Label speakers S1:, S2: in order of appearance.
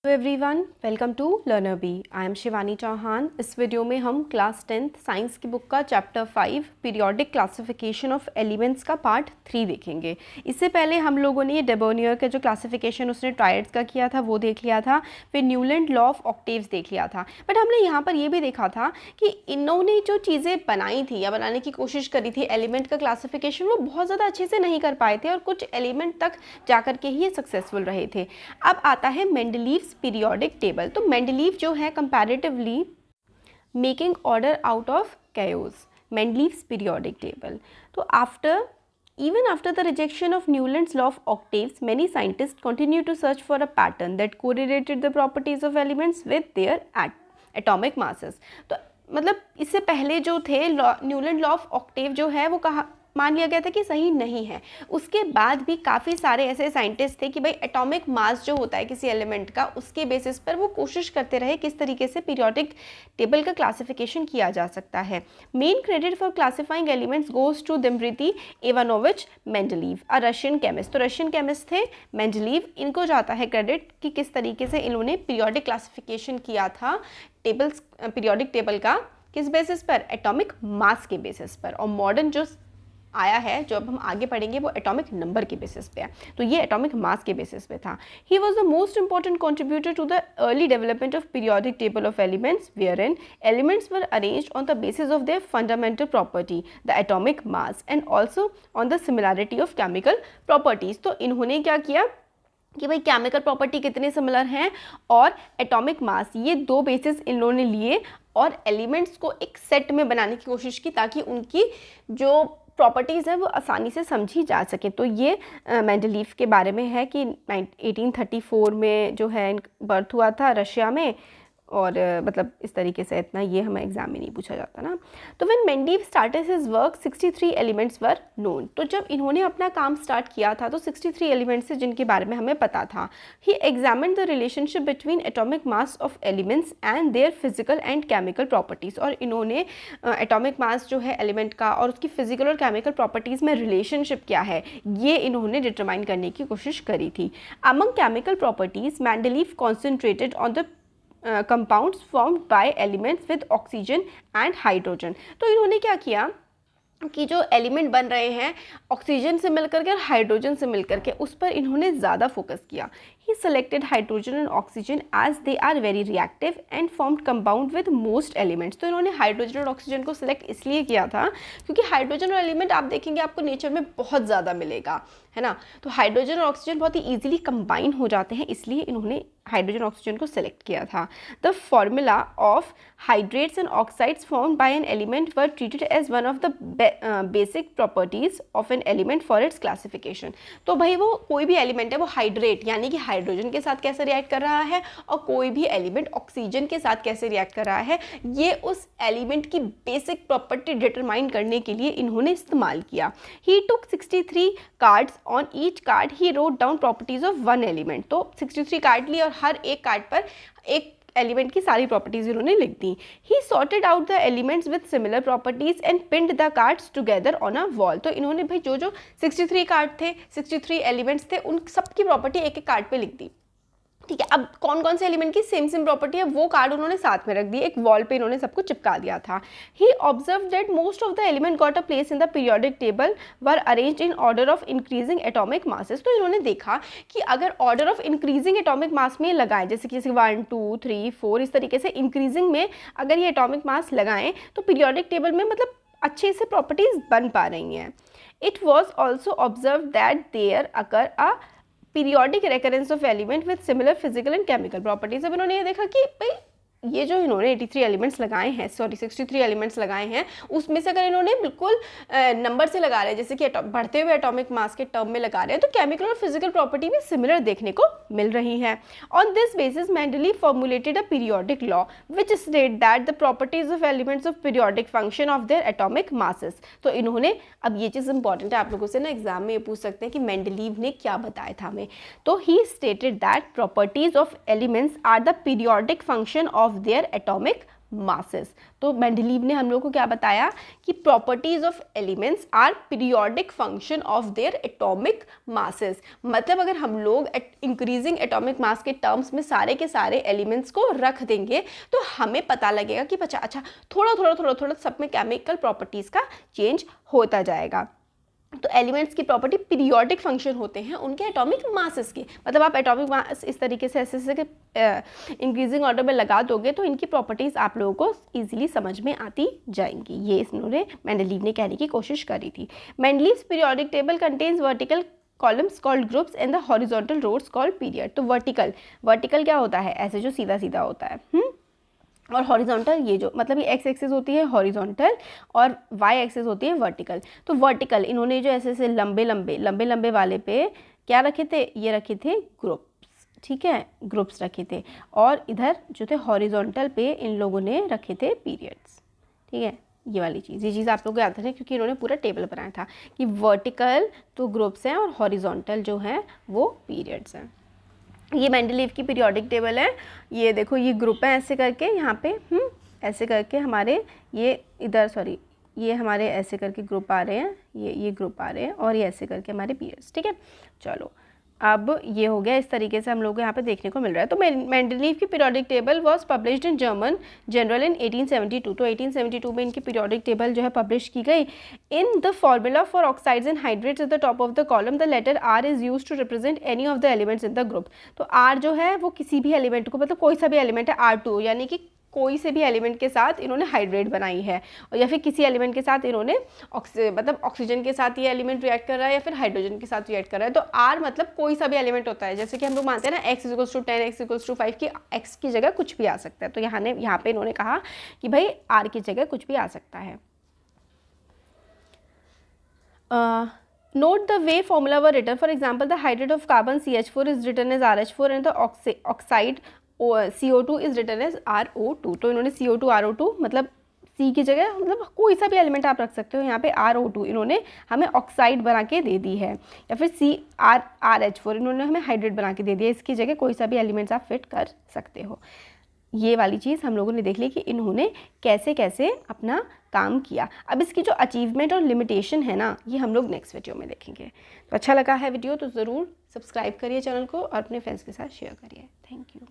S1: Hello everyone, welcome to Learner Bee. I am Shivani Chauhan. इस video में हम क्लास 10th साइंस की बुक का chapter 5 periodic classification of elements का पार्ट 3 देखेंगे। इससे पहले हम लोगों ने डे बोर्नियर का जो क्लासिफिकेशन उसने ट्रायड्स का किया था वो देख लिया था, फिर न्यूलैंड लॉ ऑफ ऑक्टेव्स देख लिया था। बट हमने यहाँ पर ये भी देखा था कि इन्होंने जो चीज़ें बनाई थी या बनाने की कोशिश करी थी एलिमेंट का क्लासिफिकेशन, वो बहुत ज़्यादा अच्छे से नहीं कर पाए थे और कुछ एलिमेंट तक जाकर के ही ये सक्सेसफुल रहे थे। अब आता है मेंडलीव्स पीरियोडिक टेबल। तो मेंडलीव जो है comparatively making order out of chaos, Mendeleev's periodic table. तो even after the rejection of Newland's law of octaves, many scientists continue to search for a pattern that correlated the properties of elements with their atomic masses। तो मतलब इससे पहले जो थे Newland law of Octave जो है वो मान लिया गया था कि सही नहीं है। उसके बाद भी काफ़ी सारे ऐसे साइंटिस्ट थे कि भाई एटॉमिक मास जो होता है किसी एलिमेंट का, उसके बेसिस पर वो कोशिश करते रहे किस तरीके से पीरियोडिक टेबल का क्लासिफिकेशन किया जा सकता है। Main credit for classifying elements goes to Dmitri Ivanovich Mendeleev, a Russian chemist. तो रशियन केमिस्ट थे मेंडलीव, इनको जाता है क्रेडिट कि किस तरीके से इन्होंने पीरियोडिक क्लासिफिकेशन किया था टेबल्स, पीरियोडिक टेबल का किस बेसिस पर, एटॉमिक मास के बेसिस पर। और मॉडर्न जो आया है, जो अब हम आगे पढ़ेंगे, वो एटॉमिक नंबर के बेसिस पे है। तो ये एटॉमिक मास के बेसिस पे था। He was the most important contributor to the early development of periodic table of elements wherein elements were arranged on the basis of their fundamental property, the atomic mass, and also on the similarity of chemical properties। तो इन्होंने क्या किया कि भाई chemical property कितने similar हैं और atomic mass, ये दो बेसिस इन लोगों ने लिए और एलिमेंट्स को एक सेट में बनाने की कोशिश की ताकि उनकी जो प्रॉपर्टीज़ हैं वो आसानी से समझी जा सके। तो ये मेंडलीव के बारे में है कि 1834 में जो है बर्थ हुआ था रशिया में, और मतलब इस तरीके से इतना ये हमें एग्जाम में नहीं पूछा जाता ना। तो when Mendeleev started his work 63 elements were known. तो जब इन्होंने अपना काम स्टार्ट किया था तो 63 एलिमेंट्स जिनके बारे में हमें पता था। He examined the relationship between atomic mass of elements and their physical and chemical properties. और इन्होंने एटॉमिक मास जो है एलिमेंट का और उसकी फिजिकल और केमिकल प्रॉपर्टीज़ में रिलेशनशिप क्या है, ये इन्होंने डिटरमाइन करने की कोशिश करी थी। Among chemical properties Mendeleev concentrated on the compounds formed by elements with oxygen and hydrogen. तो इन्होंने क्या किया कि जो एलिमेंट बन रहे हैं ऑक्सीजन से मिलकर के और हाइड्रोजन से मिलकर के, उस पर इन्होंने ज़्यादा फोकस किया। He selected hydrogen and oxygen as they are very reactive and formed compound with most elements. तो इन्होंने हाइड्रोजन और ऑक्सीजन को सिलेक्ट इसलिए किया था क्योंकि हाइड्रोजन और एलिमेंट आप देखेंगे आपको नेचर में बहुत ज़्यादा मिलेगा, है ना। तो हाइड्रोजन और ऑक्सीजन बहुत ही ईजिली कंबाइन हो जाते हैं, इसलिए इन्होंने हाइड्रोजन ऑक्सीजन को सिलेक्ट किया था। The formula of hydrates and oxides formed by an element were treated as one of the basic properties of an element for its classification. तो भाई वो कोई भी एलिमेंट है वो हाइड्रेट यानी कि हाइड्रोजन के साथ कैसे रिएक्ट कर रहा है और कोई भी एलिमेंट ऑक्सीजन के साथ कैसे रिएक्ट कर रहा है, ये उस एलिमेंट की बेसिक प्रॉपर्टी डिटरमाइन करने के लिए इन्होंने इस्तेमाल किया। ही टुक 63 cards, on each card he wrote down properties of one element. तो 63 कार्ड लिए और हर एक कार्ड पर एक एलिमेंट की सारी प्रॉपर्टीज इन्होंने लिख दी। He sorted out the elements with similar properties and pinned the cards together on a wall. तो इन्होंने भाई जो जो 63 कार्ड थे, 63 एलिमेंट्स थे, उन सबकी प्रॉपर्टी एक एक कार्ड पे लिख दी। ठीक है, अब कौन कौन से एलिमेंट की सेम सेम प्रॉपर्टी है वो कार्ड उन्होंने साथ में रख दिए, एक वॉल पे इन्होंने सबको चिपका दिया था। He observe that most of the element got a place in the periodic table were arranged in order of increasing atomic masses. तो इन्होंने देखा कि अगर order of increasing atomic mass में लगाएं, जैसे कि 1 2 3 4 इस तरीके से इंक्रीजिंग में अगर ये एटॉमिक मास लगाएं तो पीरियोडिक टेबल में मतलब अच्छे से प्रॉपर्टीज बन पा रही हैं। It was also observe that there occur a periodic recurrence of element with similar physical and chemical properties. अब इन्होंने ये देखा कि भाई ये जो इन्होंने 83 एलिमेंट्स लगाए हैं, 63 एलिमेंट्स लगाए हैं, उसमें से अगर इन्होंने बिल्कुल नंबर से लगा रहे हैं, जैसे कि बढ़ते हुए एटॉमिक मास के टर्म में लगा रहे हैं, तो केमिकल और फिजिकल प्रॉपर्टी भी सिमिलर देखने को मिल रही है। On this basis Mendeleev formulated a periodic law which state that the properties of elements of periodic function of their atomic masses. तो इन्होंने, अब ये चीज़ इंपॉर्टेंट है, आप लोगों से ना एग्जाम में ये पूछ सकते हैं कि मेंडलीव ने क्या बताया था हमें। तो he stated that properties of elements are the periodic function of their atomic masses. तो मेंडलीव ने हम लोग को क्या बताया कि properties of elements are periodic function of their atomic masses. मतलब अगर हम लोग इंक्रीजिंग एटॉमिक मास के टर्म्स में सारे के सारे एलिमेंट्स को रख देंगे तो हमें पता लगेगा कि अच्छा थोड़ा सब में केमिकल प्रॉपर्टीज का चेंज होता जाएगा। तो एलिमेंट्स की प्रॉपर्टी पीरियोडिक फंक्शन होते हैं उनके एटॉमिक मासेस के। मतलब आप एटॉमिक मास इस तरीके से ऐसे इंक्रीजिंग ऑर्डर में लगा दोगे तो इनकी प्रॉपर्टीज़ आप लोगों को ईजिली समझ में आती जाएंगी। ये इन्होंने मेंडलीव ने कहने की कोशिश करी थी। Mendeleev's periodic table contains vertical columns called groups and the horizontal rows called period. तो वर्टिकल क्या होता है, ऐसे जो सीधा सीधा होता है, और हॉरिजॉन्टल ये जो मतलब ये एक्स एक्सिस होती है हॉरिजॉन्टल और वाई एक्सिस होती है वर्टिकल। तो वर्टिकल इन्होंने जो ऐसे ऐसे लंबे लंबे वाले पे क्या रखे थे, ये रखे थे ग्रुप्स, ठीक है, ग्रुप्स रखे थे। और इधर जो थे हॉरिजॉन्टल पे इन लोगों ने रखे थे पीरियड्स, ठीक है। ये वाली चीज़, ये चीज़ आप लोगों को याद रखें क्योंकि इन्होंने पूरा टेबल बनाया था कि वर्टिकल तो ग्रुप्स हैं और हॉरिजॉन्टल जो हैं वो पीरियड्स हैं। ये मेंडलीव की पीरियोडिक टेबल है। ये देखो ये ग्रुप है ऐसे करके यहाँ पे ऐसे करके हमारे ये इधर ये हमारे ऐसे करके ग्रुप आ रहे हैं, ये ग्रुप आ रहे हैं और ये ऐसे करके हमारे पीरियड्स, ठीक है। चलो अब ये हो गया, इस तरीके से हम लोग को यहाँ पे देखने को मिल रहा है। तो मेंडलीव की periodic table was published in German general in 1872। तो 1872 में इनकी पीरियोडिक टेबल जो है पब्लिश की गई। In the formula for oxides and hydrates at the top of the column the letter R is use to represent any of the elements in the group. तो R जो है वो किसी भी एलिमेंट को, मतलब कोई सा भी एलिमेंट है R2, यानी कि कोई से भी एलिमेंट के साथ इन्होंने हाइड्रेट बनाई है, और या फिर किसी एलिमेंट के साथ इन्होंने मतलब ऑक्सीजन के साथ ये एलिमेंट रिएक्ट कर रहा है या फिर हाइड्रोजन के साथ रिएक्ट कर रहा है। तो आर मतलब कोई सा भी एलिमेंट होता है, जैसे कि हम लोग मानते हैं ना x = 10 x = 5 की x की जगह कुछ भी आ सकता है। तो यहाँ पे इन्होंने कहा कि भाई आर की जगह कुछ भी आ सकता है। Note the way formula were written. For example, the hydrate of carbon CH4 is written as RH4 and the oxide CO2 is written as RO2। तो इन्होंने CO2 RO2 मतलब C की जगह मतलब कोई सा भी एलिमेंट आप रख सकते हो। यहाँ पे RO2 इन्होंने हमें ऑक्साइड बना के दे दी है, या फिर RH4 इन्होंने हमें हाइड्रेट बना के दे दिया। इसकी जगह कोई सा भी एलिमेंट्स आप फिट कर सकते हो। ये वाली चीज़ हम लोगों ने देख ली कि इन्होंने कैसे कैसे अपना काम किया। अब इसकी जो अचीवमेंट और लिमिटेशन है ना, ये हम लोग नेक्स्ट वीडियो में देखेंगे। तो अच्छा लगा है वीडियो तो ज़रूर सब्सक्राइब करिए चैनल को और अपने फ्रेंड्स के साथ शेयर करिए। Thank you.